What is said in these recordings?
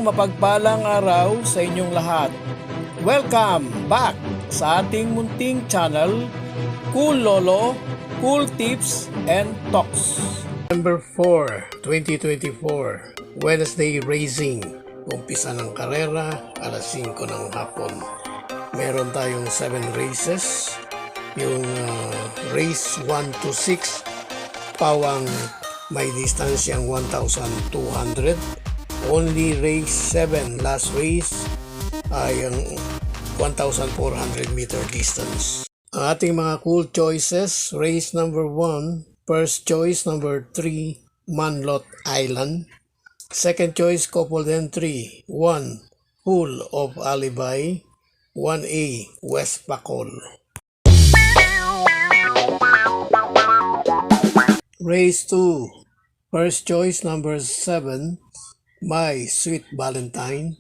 mapagpalang araw sa inyong lahat. Welcome back sa ating munting channel, Cool Lolo, Cool Tips and Talks. November 4, 2024, Wednesday Racing. Umpisa ng karera, alas 5 ng hapon. Meron tayong 7 races. Yung race 1 to 6, pawang may distansyang 1,200. Only race 7, last race, ay ang 1,400 meter distance. Ang ating mga cool choices, race number 1, first choice number 3, Manlot Island. Second choice, coupled entry, 1, Pool of Alibi, 1A, West Bacol. Race 2, first choice number 7, My Sweet Valentine.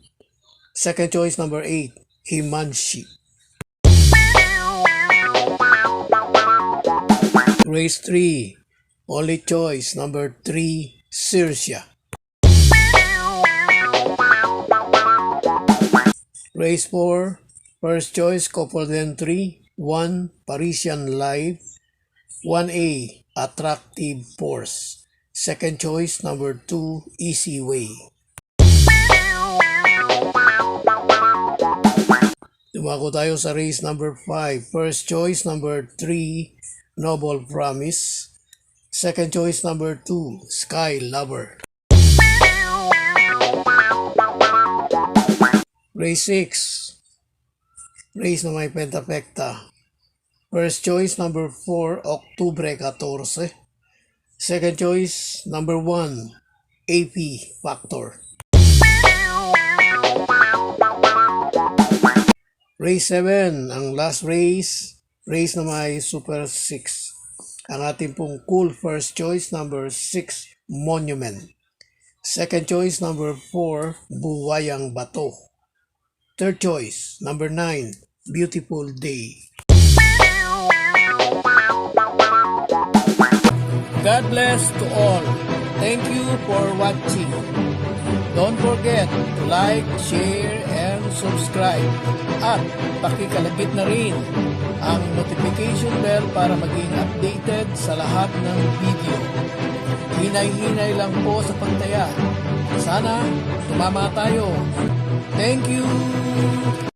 Second choice number 8, Himanshi. Race 3, only choice number 3, Circia. Race 4, first choice coupled entry, 1, Parisian Life, 1A, Attractive Force. Second choice number 2, Easy Way. Dumako tayo sa race number 5. First choice number 3, Noble Promise. Second choice number 2, Sky Lover. Race 6, race na may pentapekta. First choice number 4, Octubre 14. Second choice number 1, AP Factor. Race 7, ang last race, race na may Super 6. Ang ating pong cool first choice number 6, Monument. Second choice number 4, Buwayang Bato. Third choice number 9, Beautiful Day. God bless to all. Thank you for watching. Don't forget to like, share, and subscribe. At pakikalagit na rin ang notification bell para maging updated sa lahat ng video. Hinay-hinay lang po sa pagtaya. Sana tumama tayo. Thank you!